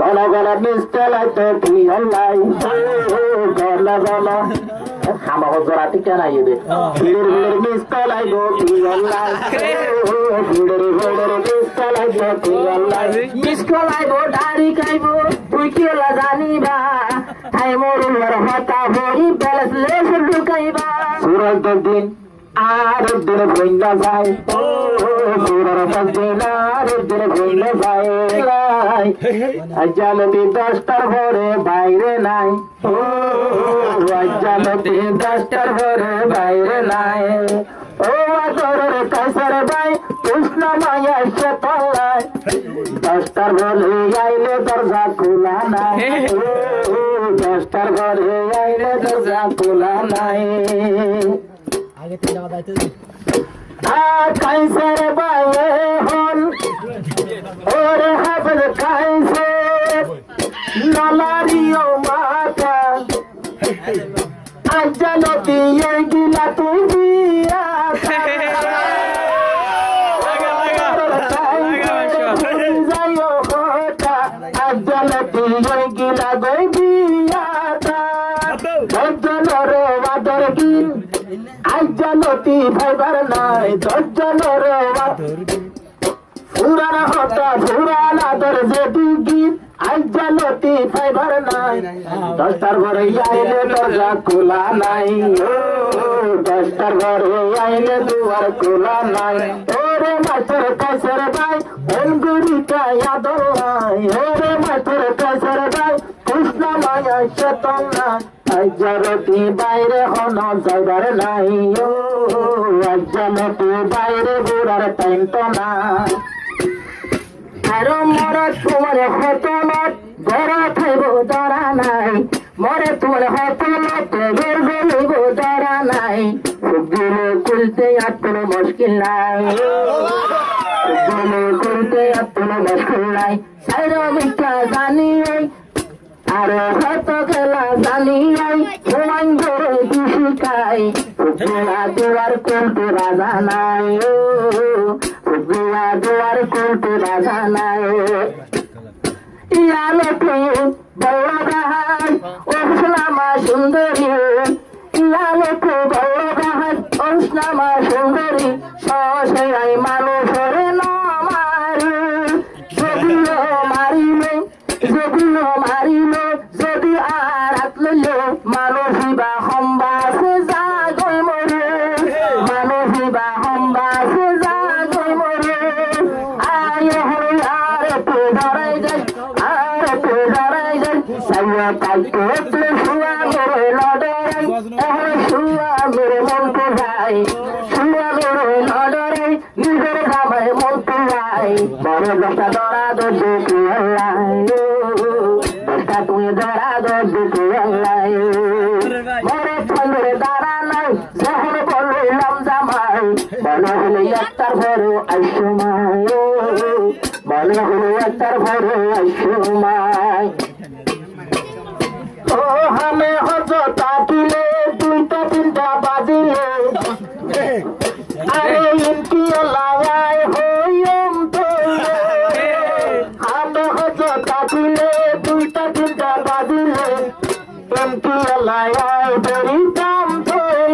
গলা গলা মিস্টালাইতে কি হল্লাই গলা গলা খামা জোড়া টিকা নাই দে ভিড়ের ভিড়ের মিস্টালাই গো কি হল্লাই ভিড়ের ভিড়ের মিস্টালাই গো কি হল্লাই মিস্টালাই গো ডারি খাইবো তুই কি হলা জানিবা তাই মরুর হতা হই প্যালেস লেসে ঢুকাইবা সুরজ দিন আর দিন ভইলা যায় সুরজ দিন আর দিন ভইলা যায় আজালতি 10টার ঘরে বাইরে নাই আজালতি 10টার ঘরে বাইরে নাই ও আদরের কাইসার ভাই কৃষ্ণ মায়া সে পাল্লায় 10টার ঘরে আইলে দরজা খোলা নাই 10টার ঘরে আইলে দরজা খোলা নাই কাইসার ভাই হন ওরে হাফেজ কাইসে নলারিও মাতা আজালতি গিলা তুই দিয়া যাইও হতা আজালতি গিলা গই দিয়া দশজনের বাদর গিন আজালতি ভাইবার নাই দশজনের পুরানা হতা পুরানা দর যেটি গীত আজালতি ফাইবার নাই 10টার ঘরে আইলে দরজা খোলা নাই 10টার ঘরে আইলে দুয়ার খোলা নাই ওরে মাস্টার কাইসার ভাই অঙ্গুরিটা আদর নাই ওরে মাস্টার কাইসার ভাই কৃষ্ণ মায়া চেতন নাই আজালতি বাইরে হন যাইবার নাই আজালতি বাইরে ঘোরার টাইম তো না আর মরে তোমার হতনত গড়া খাইব দরা নাই মরে তোমার হতনত বের গলিব দরা নাই গুলো খুলতে আর কোনো মুশকিল নাই গুলো খুলতে আর কোনো মুশকিল নাই সাইরা মিথ্যা জানি আর হত খেলা জানি তোমার ধরে দিশি খাই দুয়ার করতে রাজা নাই দুয়ার করতে রাজা নাই ইয়ালতে বল্লভাই ওসনামা সুন্দরী ইয়ালতে বল্লভাই ওসনামা সুন্দরী সসাই মানুষের নামারি যদিও মারিলে যদি আর আতলিলে মানুষই বা সম্বাসে যাগৈ মরে মানুষই বা সম্বাসে যাগৈ মরে আয় হরে আর একটু ধরাই যায় সাইয়া কাইতে শুয়া মেরে লড়াই এখন শুয়া মেরে মন পুরাই শুয়া মেরে লড়াই নিজের গামায় মন পুরাই বড় দশটা দরা দেখি দশটা তুই দরা দেখি মরে ফলে দাঁড়া নাই যখন বললাম জামাই মনে হলে একটার ঘরে আইসমাই মনে হলে একটার ঘরে আইসমাই ও হামে হজ তাকিলে 2টা 3টা বাজিলে আরে ইনকি লাগাই হইম তো হামে হজ তাকিলে 2টা 3টা বাজিলে ইনকি লাগাই বেরি দাম ধরে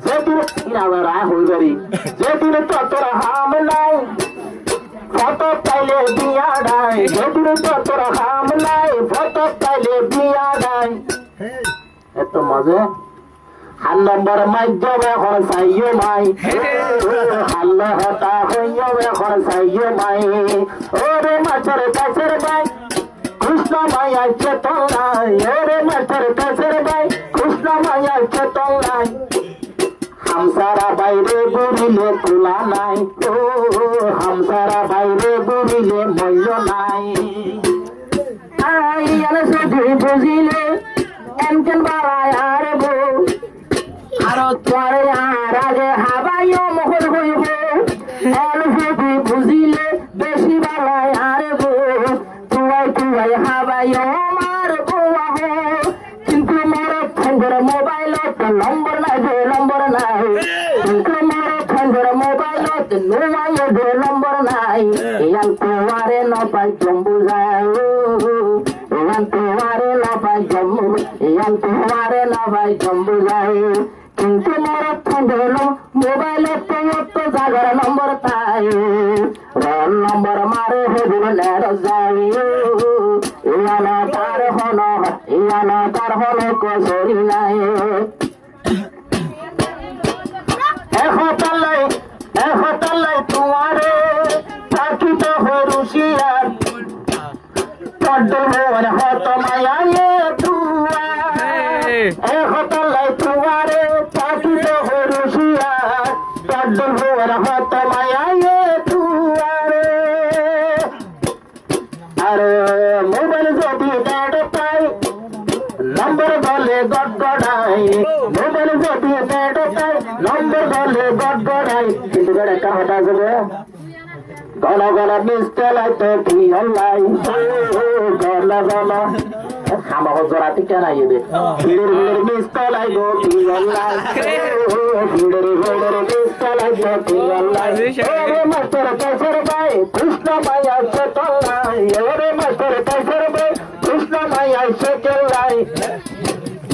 যেদিন ইনারা হইবারি যেদিন তোর হাম নাই ফটো পাইলে বিয়া নাই যেদিন তোর হাম নাই ফটো পাইলে বিয়া নাই এত মজা হাল নম্বর মাধ্যম এখন চাইও মাই হাল হতা হইও এখন চাইও মাই ওরে মাছের কাছের ভাই কৃষ্ণ মায়া চেতন নাই ওরে মাছের কাছের ভাই কৃষ্ণ মায়া চেতন নাই হামসারা বাইরে বুড়িলে তুলা নাই ও হামসারা বাইরে বুড়িলে মূল্য নাই আইয়ালে শুধু বুঝিলে এমকেন বাড়ায় আর বউ আর তোরে আর আগে হাবাইও মোহর হইব এল শুধু বুঝিলে বেশি বাড়ায় আর বউ তুই হাবাইও আমার বউ কিন্তু মোর ফোনের মোবাইলত নম্বর নাই কিন্তু মোর ফোনের মোবাইলত নোয়াইয়ে নম্বর নাই ইয়াল কুয়ারে ন পাই জম্বু যায় ইয়াল তোমারে না ভাই জম্বু যাই কিন্তু মরত থাকলো মোবাইলে তো জাগার নম্বর তাই রোল নম্বর মারে হেদিন নের যাই ইয়ানা তার হলো কসরি নাই এহতালাই তোমারে থাকিত হরুশিয়ার পদ্মভুবন হত মায়া তুয়া এহতালাই তোমারে থাকিত হরুশিয়ার পদ্মভুবন হত মায়া তুয়ারে আরে মোবাইল যদি নেট পাই নম্বর বলে গড়গড়াই মোবাইল যদি নেট পাই নম্বর বলে গড়গড়াই কিন্তু গড়ে কাহটা যাবে গলা গলা মিস্টেলাই তো কি অনলাই গলা গলা খামা জোড়া থেকে নাই দে ভিড়ের মিস্টেলাই গো কি অনলাই ভিড়ের মিস্টেলাই গো কি অনলাই ওরে মাস্টার কাইসর ভাই কৃষ্ণ মায়া সে তলাই ওরে মাস্টার কাইসর ভাই কৃষ্ণ মায়া সে তলাই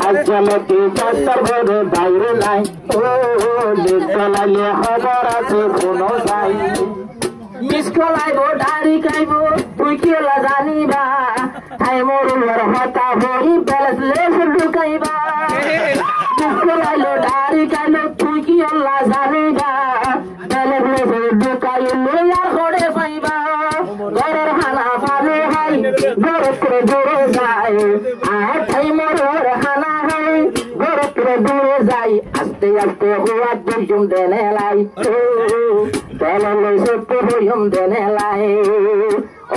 আজকালকে ডাক্তার ঘরে বাইরে নাই ও মিস্টেলাইলে খবর আছে কোনো যাই মিসকল আইব দাড়ি খাইব তুই কেলা জানিবা তাই মরুয়ার হতা হই প্যালেস লেস ঢুকাইবা মিসকল আইলো দাড়ি খাইলো তুই কি আল্লাহ জানিবা প্যালেস লেস ঢুকাইলে আর ঘরে পাইবা ঘরের হানা পালে হাই ঘরে করে দূরে যায় আর তাই মরুয়ার হানা হাই ঘরে করে দূরে যায় আস্তে আস্তে হুয়া দুজন দেনে লাই Tolong sepo yum denelai,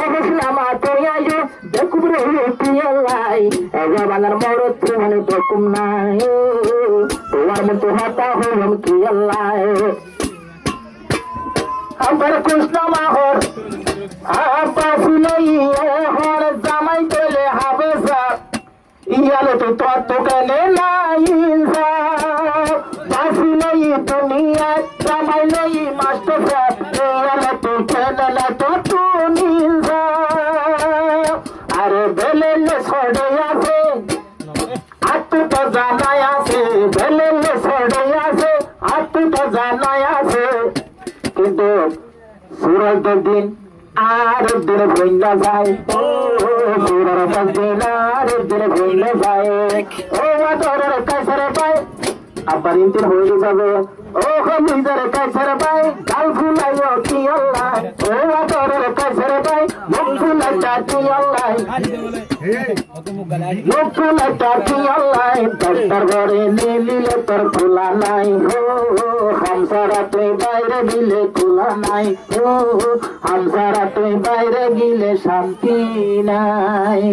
obis nama toyayo dekubro tialai, ega banar morot tuhan dekum nai, tuar mentu hata yum tialai. Ambar Krishna mahor, apa sulai hor zamai tole habesa, iyalo tu to kene nainsa. Basi nahi dunia, samai nahi master sab, eyala tu chenala tu ninja. Are belele sode ase, atu to janai ase, belele sode ase, atu to janai ase. Kintu suraj din আর দিন ভুইলা যায় ও সুরার দিন আর দিন ভুইলা যায় ও আদরের কাছের পাই আবার ইন্টার হয়ে যাবে ও নিজের কাছের পাই গাল ফুলাইও কি আল্লাহ ও আদরের কাছের পাই মুখ ফুলাইটা কি আল্লাহ মুখ ফুলাইটা কি আল্লাহ দস্তার ঘরে নিলিলে তোর খোলা নাই ও হামসারা তুই বাইরে দিলে খোলা নাই ও হামসারা তুই বাইরে গিলে শান্তি নাই।